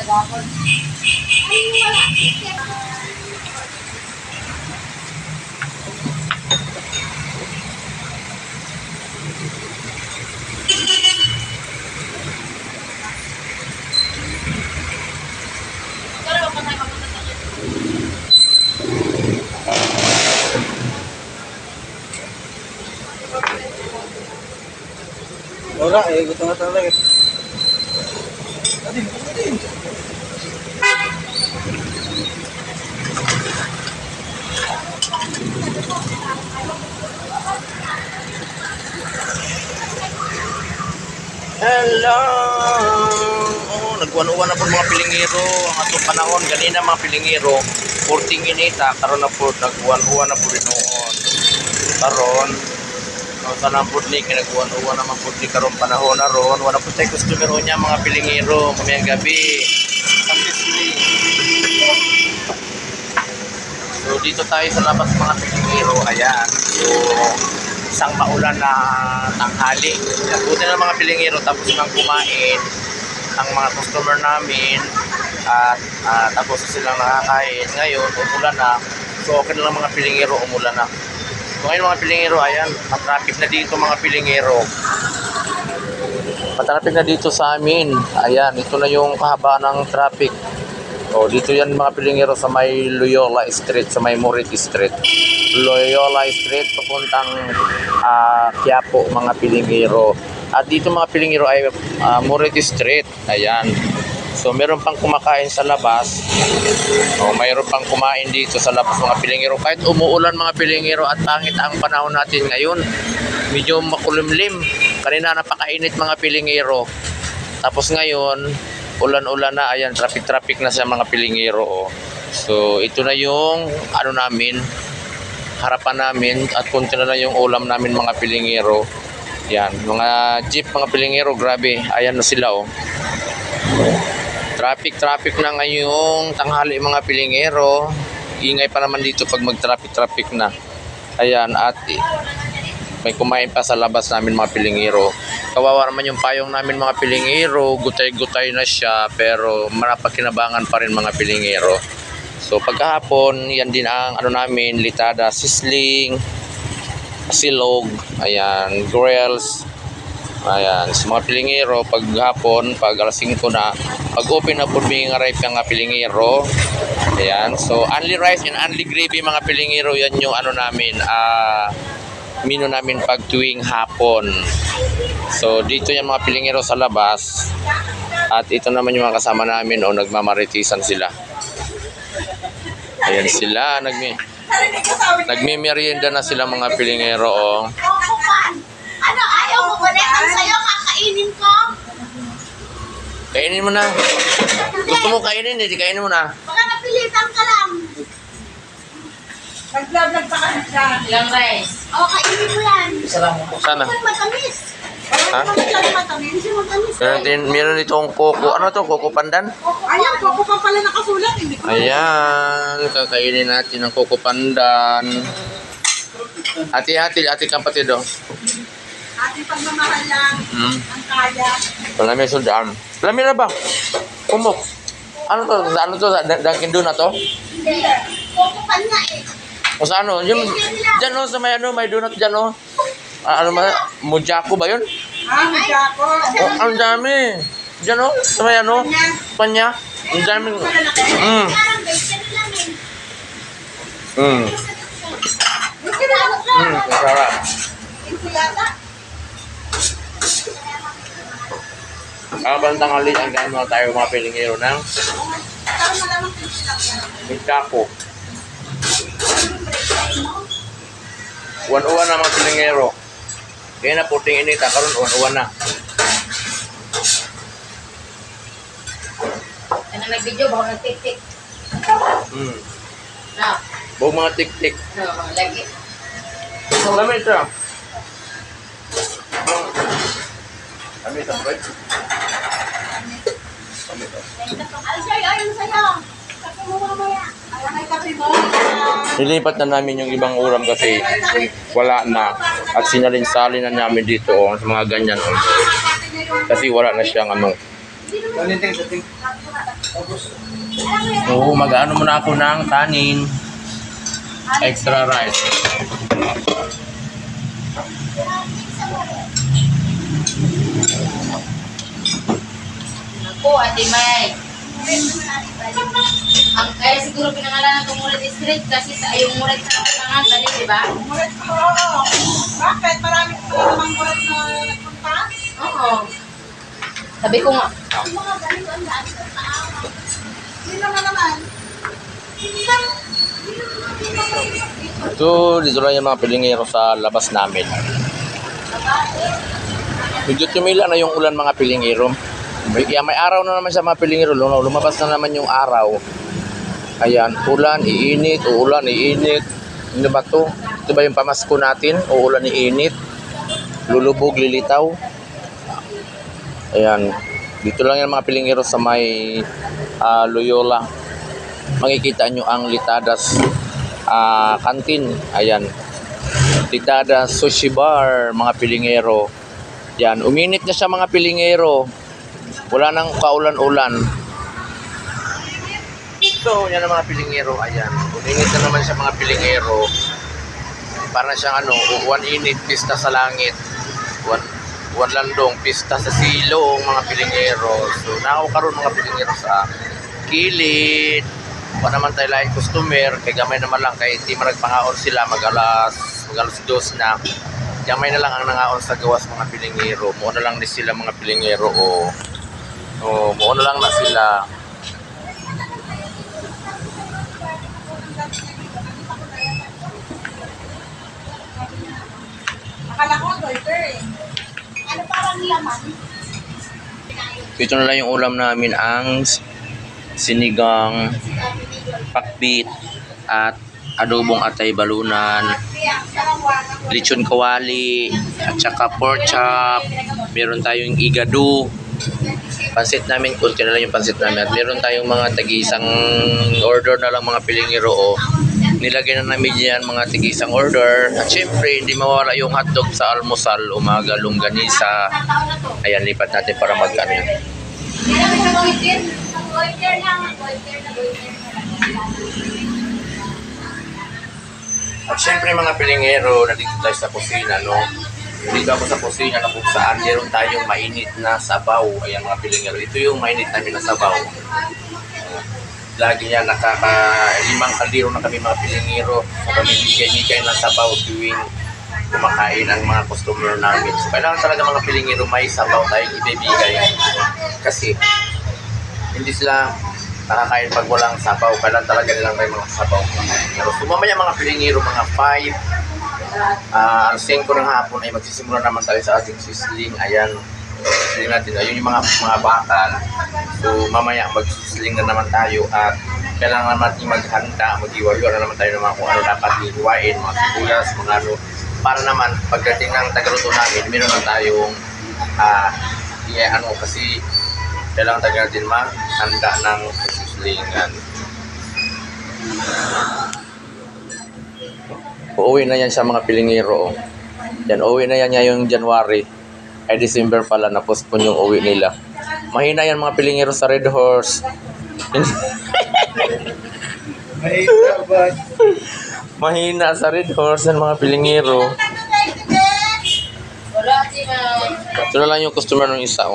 Wala eh, gusto nga talaga. Hello! Nagwan-uwan na po mga pilingiro. Ang atong panahon, ganina mga pilingiro, 14 inita, karon na po, nagwan-uwan na po rin noon. Karon, sana po ni, kinagwan-uwan naman po ni karon panahon na ron. Wala po tayo customer niya mga pilingiro, mamayang gabi. So, dito tayo sa labas mga pilingiro, ayan. So, isang maulan na tanghali. Buti na mga pilingiro, tapos nang kumain ang mga customer namin at tapos silang nakakain. Ngayon, umulan na. So, okay na lang mga pilingiro, umulan na. So, ngayon mga pilingiro, ayan, matraffic na dito mga pilingiro. Matraffic na dito sa amin. Ayan, ito na yung kahabaan ng traffic. O, dito yan mga pilingiro sa may Loyola Street, sa may Morit Street. Loyola Street, papuntang Quiapo mga pilingiro. At dito mga pilingiro ay Morit Street. Ayan. So, meron pang kumakain sa labas. O, mayroon pang kumain dito sa labas mga pilingiro. Kahit umuulan mga pilingiro at pangit ang panahon natin ngayon. Medyo makulimlim. Kanina napakainit mga pilingiro. Tapos ngayon, ulan-ulan na. Ayan, traffic na sa mga pilingiro. O. So, ito na yung ano namin, harapan namin. At kunti na lang yung ulam namin mga pilingiro. Yan, mga jeep mga pilingiro. Grabe, ayan na sila o. Traffic na ngayong tanghali mga pilingero. Ingay pa naman dito pag mag-traffic na. Ayan, at may kumain pa sa labas namin mga pilingero. Kawawa naman yung payong namin mga pilingero. Gutay-gutay na siya pero marapakinabangan pa rin mga pilingero. So pagkahapon, yan din ang ano namin, litada, sisling, silog, ayan, grills. Ayan, sa mga pilingero, paghapon, pag alas 5 na, pag-open na po mga ripe ng mga pilingero. Ayan, so only rice and only gravy mga pilingero, yan yung ano namin, menu namin pag tuwing hapon. So dito yung mga pilingero sa labas. At ito naman yung mga kasama namin, o nagmamaritisan sila. Ayan sila, nagme-merienda na sila mga pilingero, o. Ano, ayaw mo ulit ang sayo, kakainin ko. Kainin mo na. Gusto mo kainin, hindi kainin mo na. Baka napilitan ka lang. Nag-vlog pa ka siya. Ilang rice? O, kainin mo yan. Sana. Ano matamis? Ha? Matamis, matamis. Meron itong koko. Ano to? Koko pandan? Ayan, koko pa pala nakasulat. Hindi ko. Ayan. Kakainin natin ang koko pandan. Hati-hati kapatid o. Ating pagmamahal lang. Ang kaya. Wala may suldaan. Lami na ba? Umok. Ano to? Ano to? Dunkin doon na to? Hindi. Kukupan nga eh. O sa ano? Yung, dyan o, sa may ano, may donut dyan o. Ano man? Mojako ba yun? Medya ako. Oh, ang dami. Dyan o, sa may ano? Panya. Ang dami. Parang bacon lang eh. Masarap. Insulata. Kakabang tanghali, ang gano'n mga tayo mga pilingero ng Parang malamang kinsilap. Mojako. 1-1 na mga pilingero. Kaya na puting inita, karon 1-1 na. Ano nag-video, baka nag-tik-tik. No. Buong mga tik-tik. No, lagi. Lamit siya. Lamit ang bread. Ay, sa'yo, ayun sa'yo. Sabi mo mamaya. Ayan ay kape mo. Nilipat na namin yung ibang ulam kasi wala na. At sinalin-salin na namin dito sa mga ganyan. Kasi wala na siyang ano. So, mag-ano muna ako ng kanin. Extra rice. Ako, Ate May. Ang kaya siguro pinangalanan ng Murat Street kasi sa yung Murat sa Katangan, dali, di ba? Murat, oo. Bakit? Marami pa namang murat na nagpunta? Oo. Sabi ko nga, Sino na naman? So, dito lang yung mga pilingero sa labas namin. Medyo tumila na yung ulan mga pilingero. May araw na naman sa mga pilingero. Lumabas na naman yung araw. Ayan, ulan, iinit, uulan, iinit. Ano ba to? Ito ba yung pamasko natin? Uulan, iinit. Lulubog, lilitaw. Ayan. Dito lang yung mga pilingero sa may Loyola. Makikita nyo ang Litadas kantin. Ayan. Litadas Sushi Bar, mga pilingero. Yan, uminit na siya mga pilingero. Wala nang kaulan-ulan. So, yan ang mga pilingero. Ayan. Uminit na naman siya mga pilingero. Para siyang uwan init, pista sa langit. Uwan landong, pista sa silong mga pilingero. So, nakakaroon mga pilingero sa kilid. Pa naman tayo lahat customer, kay gamay naman lang, kay hindi man nagpangaon sila, mag-alas 2 na. Gamay na lang ang nangaon sa gawas mga pilingero. Muo na lang ni sila mga pilingero muo na lang na sila. Akala ko, loiter eh. Ano parang laman? Ito na lang yung ulam namin, ang sinigang, pakbit, at adobong atay balunan, lechon kawali, at saka pork chop. Meron tayong igado. Pansit namin, kunti na lang yung pansit namin. At meron tayong mga tag-isang order na lang mga pilingero. Nilagay na namin yan mga tag-isang order. At syempre, hindi mawala yung hotdog sa almusal, umaga, longganisa. Ayan, lipat natin para mag-ano yun. Loiter lang. Loiter na. At syempre mga pilingero, nandito tayo sa kusina, no? Dito ako sa kusina na kung saan meron tayong mainit na sabaw. Ayan mga pilingero, ito yung mainit namin na sabaw. Lagi niya limang kaldero na kami mga pilingero. So kami bigay ng sabaw tuwing kumakain ang mga customer namin. So kailangan talaga mga pilingero may sabaw tayong ibibigay. Kasi hindi sila nakakain pag walang sabaw. Kailangan talaga nilang may mga sabaw. So mamaya mga pilingero, mga 5, 5 ng hapon ay magsisimula naman tayo sa ating sisling. Ayan, sisling natin. Ayun yung mga bakal. So mamaya magsisling na naman tayo at kailangan natin maghanda, mag-iwayo na naman tayo ng mga kung ano dapat iwain, mga sibuyas, mga ano. Para naman pagdating ng tagaluto namin, meron na tayong kasi kailangan tayo natin maghanda ng sislingan. Uuwi na yan sa mga pilingero. Yan, uuwi na yan ngayong January. Ay December pala, na-postpone yung uwi nila. Mahina yan mga pilingero sa Red Horse. Mahina sa Red Horse yan mga pilingero. wala, Ate May. Ito na lang yung customer ng isa.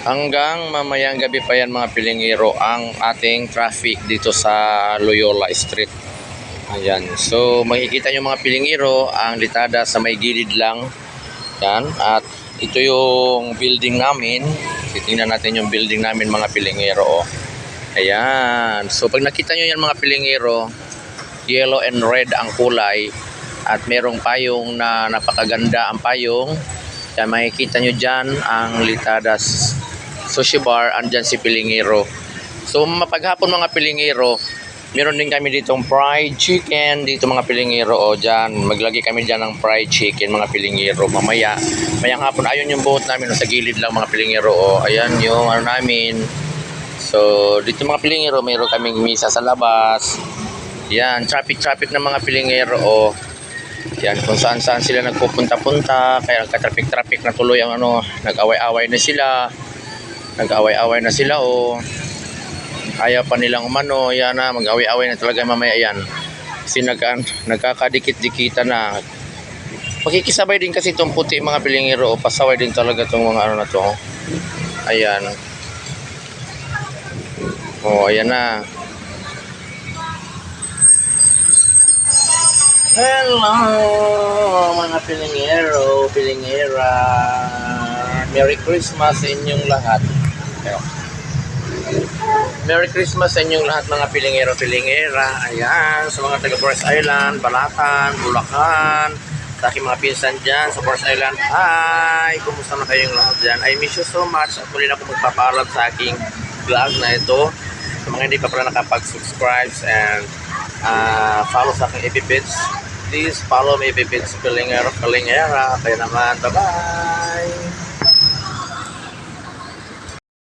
Hanggang mamayang gabi pa yan mga pilingero ang ating traffic dito sa Loyola Street. Ayan. So makikita nyo mga pilingero ang litada sa may gilid lang. Yan. At ito yung building namin. Titingnan natin yung building namin mga pilingero. Ayan. So pag nakita nyo yan mga pilingero, yellow and red ang kulay. At merong payong na napakaganda ang payong. Yan, makikita nyo dyan ang Litadas Sushi Bar, andyan si Pilingero. So mapaghapon mga pilingero, meron din kami ditong fried chicken dito mga pilingero. Dyan, maglagay kami dyan ng fried chicken mga pilingero. Mayang hapon, ayun yung boat namin sa gilid lang mga pilingero. Ayan yung namin. So, dito mga pilingero, mayroon kaming misa sa labas. Yan, traffic ng mga pilingero. Oh. Yan, kung saan-saan sila nagpupunta-punta. Kaya nagka-traffic na tuloy ang ano, nag-away-away na sila. Oh. Ayaw pa nilang umano. Yan na, mag-away-away na talaga mamaya yan. Kasi nagkakadikit-dikita na. Makikisabay din kasi itong puti mga pilingero. O, pasaway din talaga itong mga ano na to. Ayan. Oh, ayan na. Hello, mga pilingero, pilingera. Merry Christmas sa inyong lahat. Merry Christmas sa inyong lahat, mga pilingero, pilingera. Ayan, sa mga taga Forest Island, Balacan, Bulacan, sa aking mga pinsan dyan sa Forest Island. Hi! Kumusta na kayong lahat dyan? I miss you so much. At muli na ako magpapaalam sa aking vlog na ito. Sa mga hindi pa pala nakapag-subscribe and follow sa aking FB page, please follow my FB page, Pilingero, Pilingera. Kaya naman, bye-bye!